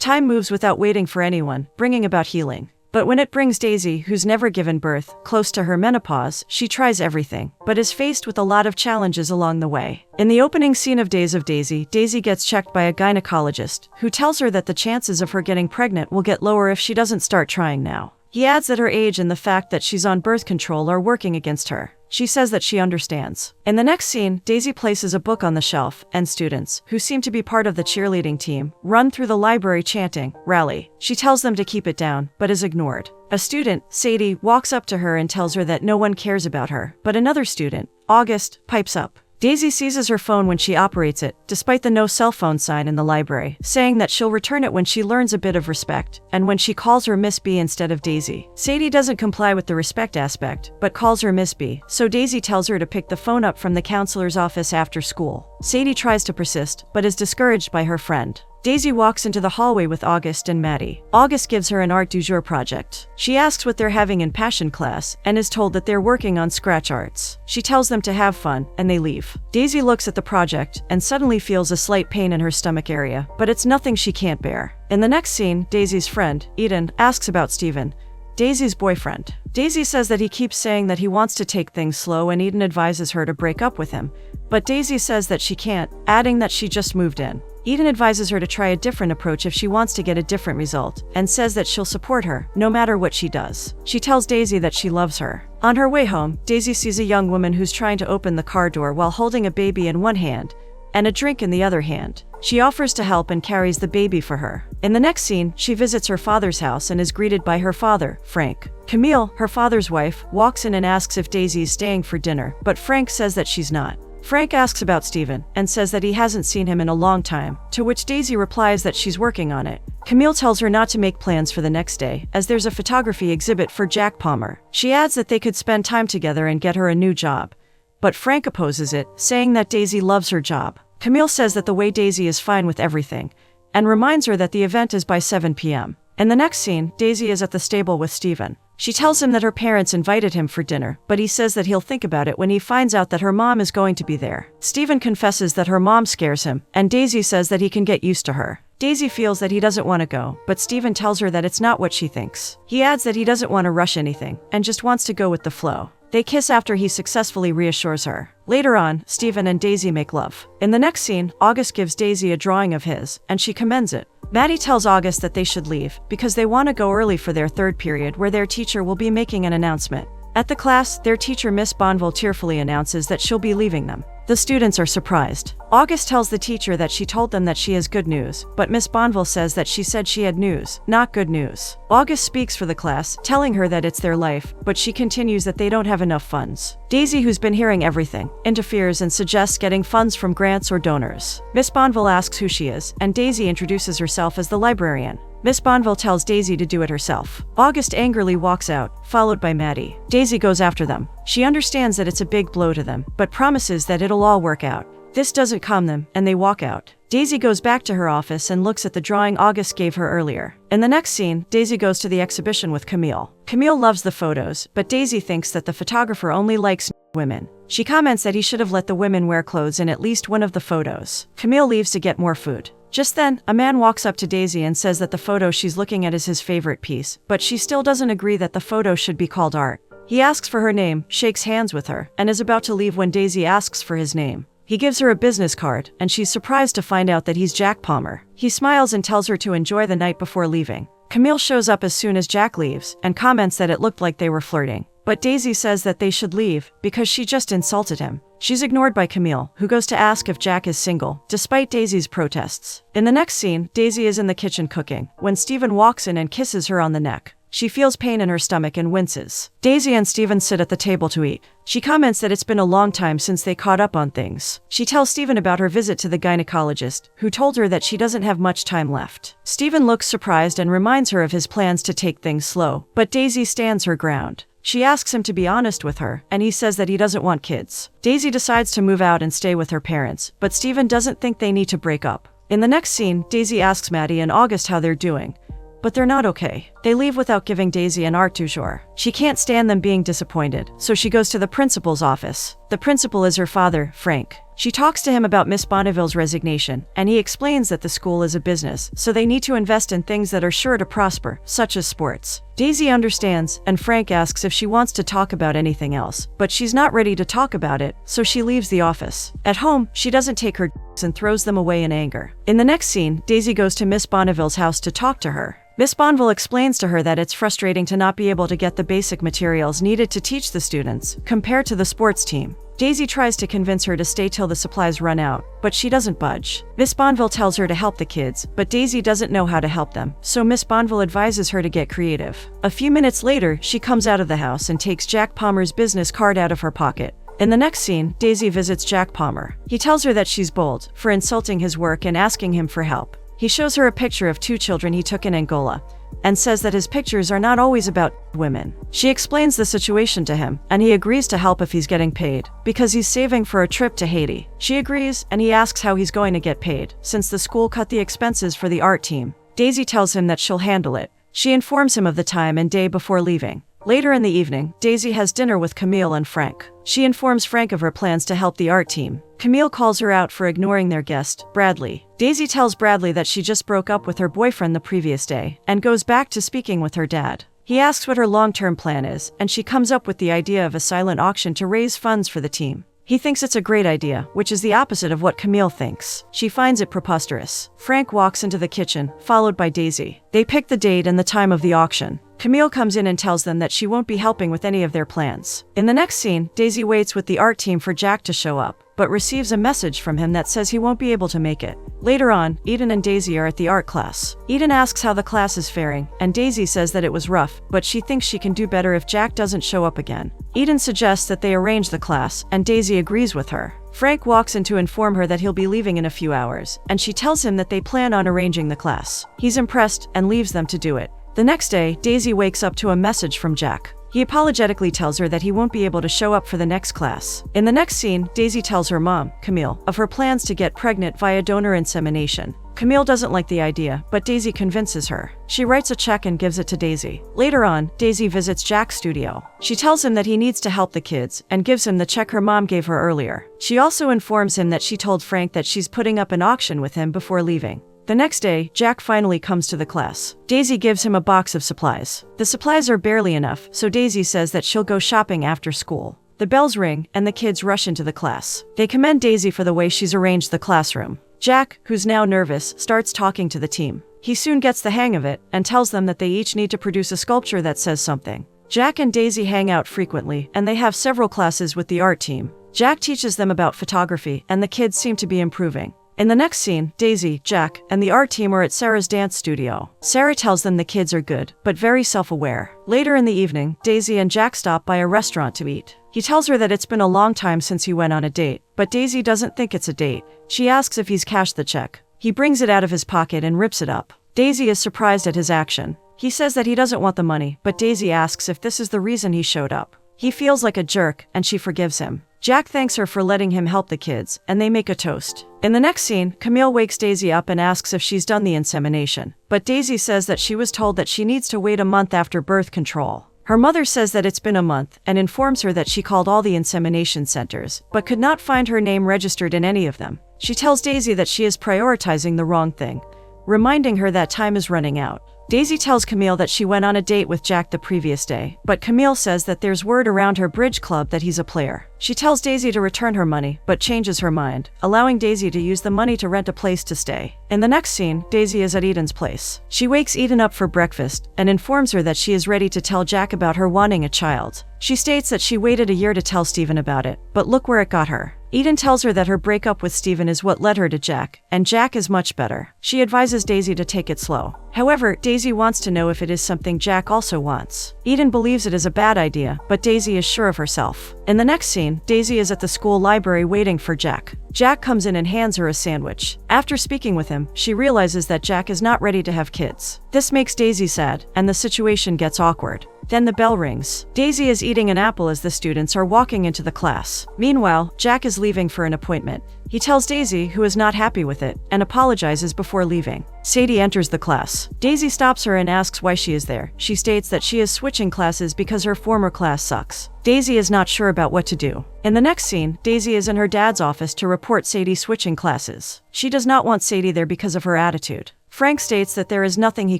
Time moves without waiting for anyone, bringing about healing. But when it brings Daisy, who's never given birth, close to her menopause, she tries everything, but is faced with a lot of challenges along the way. In the opening scene of Days of Daisy, Daisy gets checked by a gynecologist, who tells her that the chances of her getting pregnant will get lower if she doesn't start trying now. He adds that her age and the fact that she's on birth control are working against her. She says that she understands. In the next scene, Daisy places a book on the shelf, and students, who seem to be part of the cheerleading team, run through the library chanting, "Rally." She tells them to keep it down, but is ignored. A student, Sadie, walks up to her and tells her that no one cares about her, but another student, August, pipes up. Daisy seizes her phone when she operates it, despite the no cell phone sign in the library, saying that she'll return it when she learns a bit of respect, and when she calls her Miss B instead of Daisy. Sadie doesn't comply with the respect aspect, but calls her Miss B, so Daisy tells her to pick the phone up from the counselor's office after school. Sadie tries to persist, but is discouraged by her friend. Daisy walks into the hallway with August and Maddie. August gives her an art du jour project. She asks what they're having in passion class, and is told that they're working on scratch arts. She tells them to have fun, and they leave. Daisy looks at the project, and suddenly feels a slight pain in her stomach area, but it's nothing she can't bear. In the next scene, Daisy's friend, Eden, asks about Steven, Daisy's boyfriend. Daisy says that he keeps saying that he wants to take things slow, and Eden advises her to break up with him. But Daisy says that she can't, adding that she just moved in. Eden advises her to try a different approach if she wants to get a different result, and says that she'll support her, no matter what she does. She tells Daisy that she loves her. On her way home, Daisy sees a young woman who's trying to open the car door while holding a baby in one hand, and a drink in the other hand. She offers to help and carries the baby for her. In the next scene, she visits her father's house and is greeted by her father, Frank. Camille, her father's wife, walks in and asks if Daisy is staying for dinner, but Frank says that she's not. Frank asks about Steven, and says that he hasn't seen him in a long time, to which Daisy replies that she's working on it. Camille tells her not to make plans for the next day, as there's a photography exhibit for Jack Palmer. She adds that they could spend time together and get her a new job. But Frank opposes it, saying that Daisy loves her job. Camille says that the way Daisy is fine with everything, and reminds her that the event is by 7 p.m. In the next scene, Daisy is at the stable with Steven. She tells him that her parents invited him for dinner, but he says that he'll think about it when he finds out that her mom is going to be there. Steven confesses that her mom scares him, and Daisy says that he can get used to her. Daisy feels that he doesn't want to go, but Steven tells her that it's not what she thinks. He adds that he doesn't want to rush anything, and just wants to go with the flow. They kiss after he successfully reassures her. Later on, Steven and Daisy make love. In the next scene, August gives Daisy a drawing of his, and she commends it. Maddie tells August that they should leave, because they want to go early for their third period where their teacher will be making an announcement. At the class, their teacher Miss Bonville tearfully announces that she'll be leaving them. The students are surprised. August tells the teacher that she told them that she has good news, but Miss Bonville says that she said she had news, not good news. August speaks for the class, telling her that it's their life, but she continues that they don't have enough funds. Daisy, who's been hearing everything, interferes and suggests getting funds from grants or donors. Miss Bonville asks who she is, and Daisy introduces herself as the librarian. Miss Bonville tells Daisy to do it herself. August angrily walks out, followed by Maddie. Daisy goes after them. She understands that it's a big blow to them, but promises that it'll all work out. This doesn't calm them, and they walk out. Daisy goes back to her office and looks at the drawing August gave her earlier. In the next scene, Daisy goes to the exhibition with Camille. Camille loves the photos, but Daisy thinks that the photographer only likes women. She comments that he should have let the women wear clothes in at least one of the photos. Camille leaves to get more food. Just then, a man walks up to Daisy and says that the photo she's looking at is his favorite piece, but she still doesn't agree that the photo should be called art. He asks for her name, shakes hands with her, and is about to leave when Daisy asks for his name. He gives her a business card, and she's surprised to find out that he's Jack Palmer. He smiles and tells her to enjoy the night before leaving. Camille shows up as soon as Jack leaves, and comments that it looked like they were flirting. But Daisy says that they should leave, because she just insulted him. She's ignored by Camille, who goes to ask if Jack is single, despite Daisy's protests. In the next scene, Daisy is in the kitchen cooking, when Steven walks in and kisses her on the neck. She feels pain in her stomach and winces. Daisy and Steven sit at the table to eat. She comments that it's been a long time since they caught up on things. She tells Steven about her visit to the gynecologist, who told her that she doesn't have much time left. Steven looks surprised and reminds her of his plans to take things slow, but Daisy stands her ground. She asks him to be honest with her, and he says that he doesn't want kids. Daisy decides to move out and stay with her parents, but Steven doesn't think they need to break up. In the next scene, Daisy asks Maddie and August how they're doing, but they're not okay. They leave without giving Daisy an art du jour. She can't stand them being disappointed, so she goes to the principal's office. The principal is her father, Frank. She talks to him about Miss Bonneville's resignation, and he explains that the school is a business, so they need to invest in things that are sure to prosper, such as sports. Daisy understands, and Frank asks if she wants to talk about anything else, but she's not ready to talk about it, so she leaves the office. At home, she doesn't take her and throws them away in anger. In the next scene, Daisy goes to Miss Bonneville's house to talk to her. Miss Bonneville explains to her that it's frustrating to not be able to get the basic materials needed to teach the students, compared to the sports team. Daisy tries to convince her to stay till the supplies run out, but she doesn't budge. Miss Bonneville tells her to help the kids, but Daisy doesn't know how to help them, so Miss Bonneville advises her to get creative. A few minutes later, she comes out of the house and takes Jack Palmer's business card out of her pocket. In the next scene, Daisy visits Jack Palmer. He tells her that she's bold for insulting his work and asking him for help. He shows her a picture of 2 children he took in Angola, and says that his pictures are not always about women. She explains the situation to him, and he agrees to help if he's getting paid, because he's saving for a trip to Haiti. She agrees, and he asks how he's going to get paid, since the school cut the expenses for the art team. Daisy tells him that she'll handle it. She informs him of the time and day before leaving. Later in the evening, Daisy has dinner with Camille and Frank. She informs Frank of her plans to help the art team. Camille calls her out for ignoring their guest, Bradley. Daisy tells Bradley that she just broke up with her boyfriend the previous day, and goes back to speaking with her dad. He asks what her long-term plan is, and she comes up with the idea of a silent auction to raise funds for the team. He thinks it's a great idea, which is the opposite of what Camille thinks. She finds it preposterous. Frank walks into the kitchen, followed by Daisy. They pick the date and the time of the auction. Camille comes in and tells them that she won't be helping with any of their plans. In the next scene, Daisy waits with the art team for Jack to show up, but receives a message from him that says he won't be able to make it. Later on, Eden and Daisy are at the art class. Eden asks how the class is faring, and Daisy says that it was rough, but she thinks she can do better if Jack doesn't show up again. Eden suggests that they arrange the class, and Daisy agrees with her. Frank walks in to inform her that he'll be leaving in a few hours, and she tells him that they plan on arranging the class. He's impressed and leaves them to do it. The next day, Daisy wakes up to a message from Jack. He apologetically tells her that he won't be able to show up for the next class. In the next scene, Daisy tells her mom, Camille, of her plans to get pregnant via donor insemination. Camille doesn't like the idea, but Daisy convinces her. She writes a check and gives it to Daisy. Later on, Daisy visits Jack's studio. She tells him that he needs to help the kids, and gives him the check her mom gave her earlier. She also informs him that she told Frank that she's putting up an auction with him before leaving. The next day, Jack finally comes to the class. Daisy gives him a box of supplies. The supplies are barely enough, so Daisy says that she'll go shopping after school. The bells ring, and the kids rush into the class. They commend Daisy for the way she's arranged the classroom. Jack, who's now nervous, starts talking to the team. He soon gets the hang of it, and tells them that they each need to produce a sculpture that says something. Jack and Daisy hang out frequently, and they have several classes with the art team. Jack teaches them about photography, and the kids seem to be improving. In the next scene, Daisy, Jack, and the art team are at Sarah's dance studio. Sarah tells them the kids are good, but very self-aware. Later in the evening, Daisy and Jack stop by a restaurant to eat. He tells her that it's been a long time since he went on a date, but Daisy doesn't think it's a date. She asks if he's cashed the check. He brings it out of his pocket and rips it up. Daisy is surprised at his action. He says that he doesn't want the money, but Daisy asks if this is the reason he showed up. He feels like a jerk, and she forgives him. Jack thanks her for letting him help the kids, and they make a toast. In the next scene, Camille wakes Daisy up and asks if she's done the insemination. But Daisy says that she was told that she needs to wait a month after birth control. Her mother says that it's been a month, and informs her that she called all the insemination centers, but could not find her name registered in any of them. She tells Daisy that she is prioritizing the wrong thing, reminding her that time is running out. Daisy tells Camille that she went on a date with Jack the previous day, but Camille says that there's word around her bridge club that he's a player. She tells Daisy to return her money, but changes her mind, allowing Daisy to use the money to rent a place to stay. In the next scene, Daisy is at Eden's place. She wakes Eden up for breakfast, and informs her that she is ready to tell Jack about her wanting a child. She states that she waited a year to tell Stephen about it, but look where it got her. Eden tells her that her breakup with Stephen is what led her to Jack, and Jack is much better. She advises Daisy to take it slow. However, Daisy wants to know if it is something Jack also wants. Eden believes it is a bad idea, but Daisy is sure of herself. In the next scene, Daisy is at the school library waiting for Jack. Jack comes in and hands her a sandwich. After speaking with him, she realizes that Jack is not ready to have kids. This makes Daisy sad, and the situation gets awkward. Then the bell rings. Daisy is eating an apple as the students are walking into the class. Meanwhile, Jack is leaving for an appointment. He tells Daisy, who is not happy with it, and apologizes before leaving. Sadie enters the class. Daisy stops her and asks why she is there. She states that she is switching classes because her former class sucks. Daisy is not sure about what to do. In the next scene, Daisy is in her dad's office to report Sadie switching classes. She does not want Sadie there because of her attitude. Frank states that there is nothing he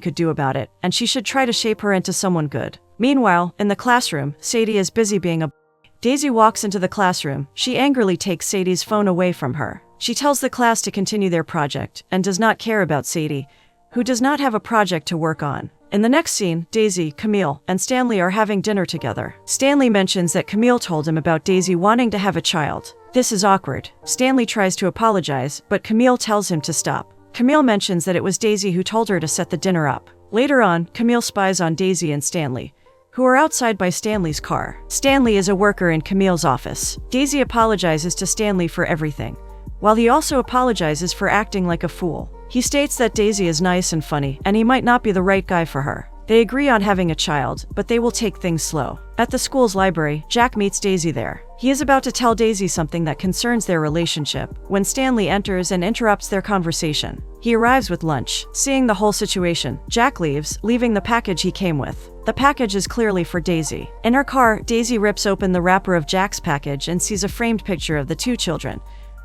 could do about it, and she should try to shape her into someone good. Meanwhile, in the classroom, Sadie is busy being a Daisy walks into the classroom. She angrily takes Sadie's phone away from her. She tells the class to continue their project and does not care about Sadie, who does not have a project to work on. In the next scene, Daisy, Camille, and Stanley are having dinner together. Stanley mentions that Camille told him about Daisy wanting to have a child. This is awkward. Stanley tries to apologize, but Camille tells him to stop. Camille mentions that it was Daisy who told her to set the dinner up. Later on, Camille spies on Daisy and Stanley, who are outside by Stanley's car. Stanley is a worker in Camille's office. Daisy apologizes to Stanley for everything, while he also apologizes for acting like a fool. He states that Daisy is nice and funny, and he might not be the right guy for her. They agree on having a child, but they will take things slow. At the school's library, Jack meets Daisy there. He is about to tell Daisy something that concerns their relationship, when Stanley enters and interrupts their conversation. He arrives with lunch. Seeing the whole situation, Jack leaves, leaving the package he came with. The package is clearly for Daisy. In her car, Daisy rips open the wrapper of Jack's package and sees a framed picture of the two children,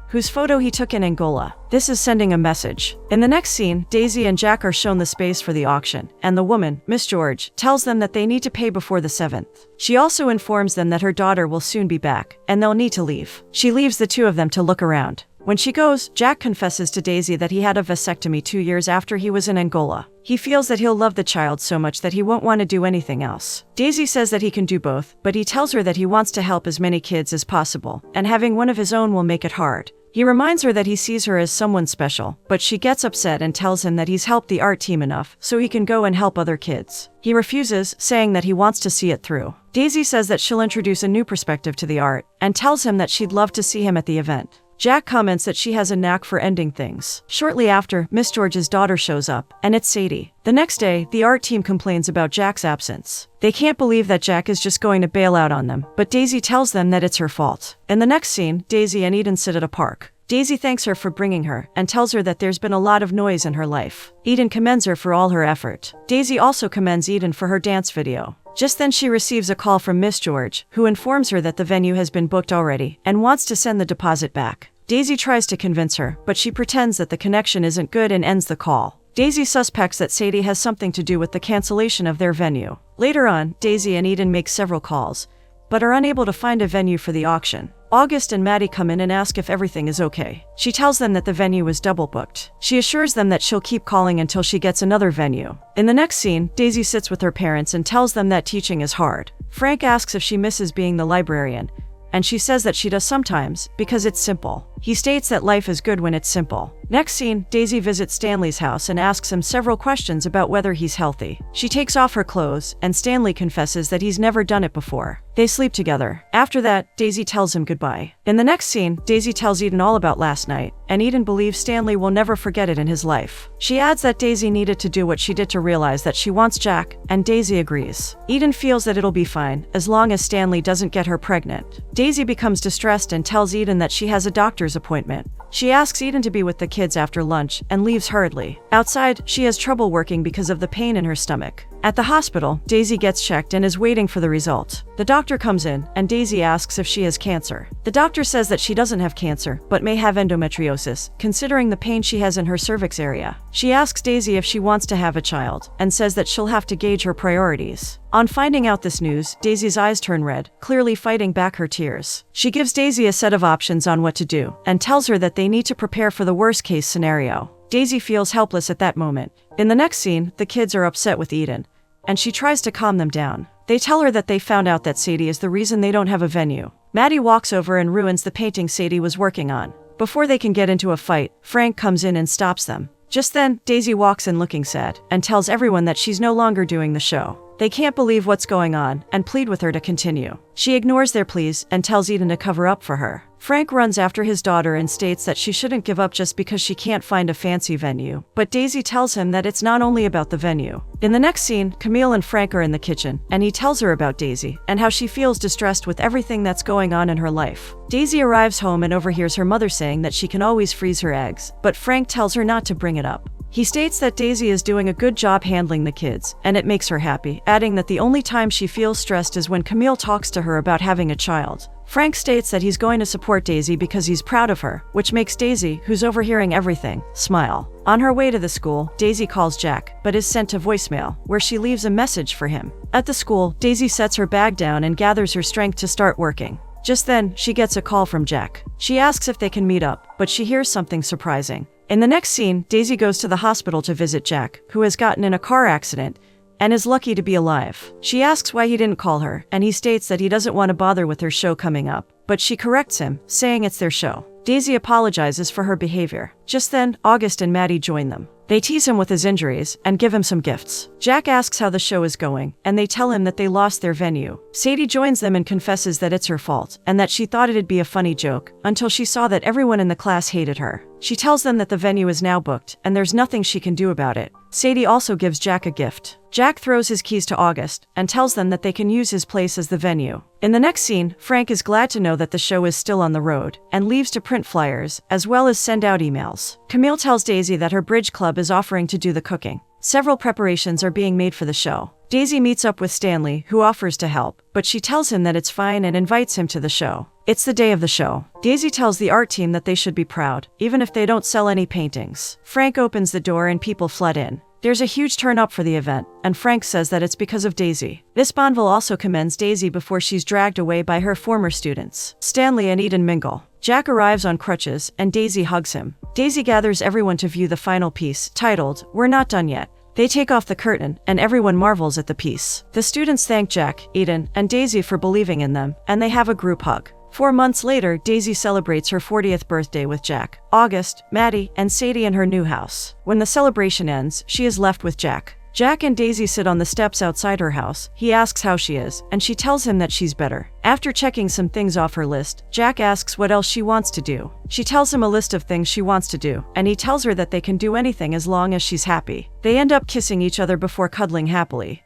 whose photo he took in Angola. This is sending a message. In the next scene, Daisy and Jack are shown the space for the auction, and the woman, Miss George, tells them that they need to pay before the 7th. She also informs them that her daughter will soon be back, and they'll need to leave. She leaves the two of them to look around. When she goes, Jack confesses to Daisy that he had a vasectomy 2 years after he was in Angola. He feels that he'll love the child so much that he won't want to do anything else. Daisy says that he can do both, but he tells her that he wants to help as many kids as possible, and having one of his own will make it hard. He reminds her that he sees her as someone special, but she gets upset and tells him that he's helped the art team enough so he can go and help other kids. He refuses, saying that he wants to see it through. Daisy says that she'll introduce a new perspective to the art, and tells him that she'd love to see him at the event. Jack comments that she has a knack for ending things. Shortly after, Miss George's daughter shows up, and it's Sadie. The next day, the art team complains about Jack's absence. They can't believe that Jack is just going to bail out on them, but Daisy tells them that it's her fault. In the next scene, Daisy and Eden sit at a park. Daisy thanks her for bringing her, and tells her that there's been a lot of noise in her life. Eden commends her for all her effort. Daisy also commends Eden for her dance video. Just then she receives a call from Miss George, who informs her that the venue has been booked already, and wants to send the deposit back. Daisy tries to convince her, but she pretends that the connection isn't good and ends the call. Daisy suspects that Sadie has something to do with the cancellation of their venue. Later on, Daisy and Eden make several calls, but are unable to find a venue for the auction. August and Maddie come in and ask if everything is okay. She tells them that the venue is double booked. She assures them that she'll keep calling until she gets another venue. In the next scene, Daisy sits with her parents and tells them that teaching is hard. Frank asks if she misses being the librarian, and she says that she does sometimes, because it's simple. He states that life is good when it's simple. Next scene, Daisy visits Stanley's house and asks him several questions about whether he's healthy. She takes off her clothes, and Stanley confesses that he's never done it before. They sleep together. After that, Daisy tells him goodbye. In the next scene, Daisy tells Eden all about last night, and Eden believes Stanley will never forget it in his life. She adds that Daisy needed to do what she did to realize that she wants Jack, and Daisy agrees. Eden feels that it'll be fine, as long as Stanley doesn't get her pregnant. Daisy becomes distressed and tells Eden that she has a doctor's appointment. She asks Eden to be with the kids after lunch and leaves hurriedly. Outside, she has trouble working because of the pain in her stomach. At the hospital, Daisy gets checked and is waiting for the result. The doctor comes in, and Daisy asks if she has cancer. The doctor says that she doesn't have cancer, but may have endometriosis, considering the pain she has in her cervix area. She asks Daisy if she wants to have a child, and says that she'll have to gauge her priorities. On finding out this news, Daisy's eyes turn red, clearly fighting back her tears. She gives Daisy a set of options on what to do, and tells her that they need to prepare for the worst-case scenario. Daisy feels helpless at that moment. In the next scene, the kids are upset with Eden, and she tries to calm them down. They tell her that they found out that Sadie is the reason they don't have a venue. Maddie walks over and ruins the painting Sadie was working on. Before they can get into a fight, Frank comes in and stops them. Just then, Daisy walks in looking sad, and tells everyone that she's no longer doing the show. They can't believe what's going on and plead with her to continue. She ignores their pleas and tells Eden to cover up for her. Frank runs after his daughter and states that she shouldn't give up just because she can't find a fancy venue. But Daisy tells him that it's not only about the venue. In the next scene, Camille and Frank are in the kitchen, and he tells her about Daisy and how she feels distressed with everything that's going on in her life. Daisy arrives home and overhears her mother saying that she can always freeze her eggs, but Frank tells her not to bring it up. He states that Daisy is doing a good job handling the kids, and it makes her happy, adding that the only time she feels stressed is when Camille talks to her about having a child. Frank states that he's going to support Daisy because he's proud of her, which makes Daisy, who's overhearing everything, smile. On her way to the school, Daisy calls Jack, but is sent to voicemail, where she leaves a message for him. At the school, Daisy sets her bag down and gathers her strength to start working. Just then, she gets a call from Jack. She asks if they can meet up, but she hears something surprising. In the next scene, Daisy goes to the hospital to visit Jack, who has gotten in a car accident and is lucky to be alive. She asks why he didn't call her, and he states that he doesn't want to bother with her show coming up, but she corrects him, saying it's their show. Daisy apologizes for her behavior. Just then, August and Maddie join them. They tease him with his injuries and give him some gifts. Jack asks how the show is going, and they tell him that they lost their venue. Sadie joins them and confesses that it's her fault, and that she thought it'd be a funny joke, until she saw that everyone in the class hated her. She tells them that the venue is now booked, and there's nothing she can do about it. Sadie also gives Jack a gift. Jack throws his keys to August, and tells them that they can use his place as the venue. In the next scene, Frank is glad to know that the show is still on the road, and leaves to print flyers, as well as send out emails. Camille tells Daisy that her bridge club is offering to do the cooking. Several preparations are being made for the show. Daisy meets up with Stanley, who offers to help, but she tells him that it's fine and invites him to the show. It's the day of the show. Daisy tells the art team that they should be proud, even if they don't sell any paintings. Frank opens the door and people flood in. There's a huge turn-up for the event, and Frank says that it's because of Daisy. Miss Bonville also commends Daisy before she's dragged away by her former students. Stanley and Eden mingle. Jack arrives on crutches, and Daisy hugs him. Daisy gathers everyone to view the final piece, titled, "We're Not Done Yet." They take off the curtain, and everyone marvels at the piece. The students thank Jack, Eden, and Daisy for believing in them, and they have a group hug. 4 months later, Daisy celebrates her 40th birthday with Jack, August, Maddie, and Sadie in her new house. When the celebration ends, she is left with Jack. Jack and Daisy sit on the steps outside her house. He asks how she is, and she tells him that she's better. After checking some things off her list, Jack asks what else she wants to do. She tells him a list of things she wants to do, and he tells her that they can do anything as long as she's happy. They end up kissing each other before cuddling happily.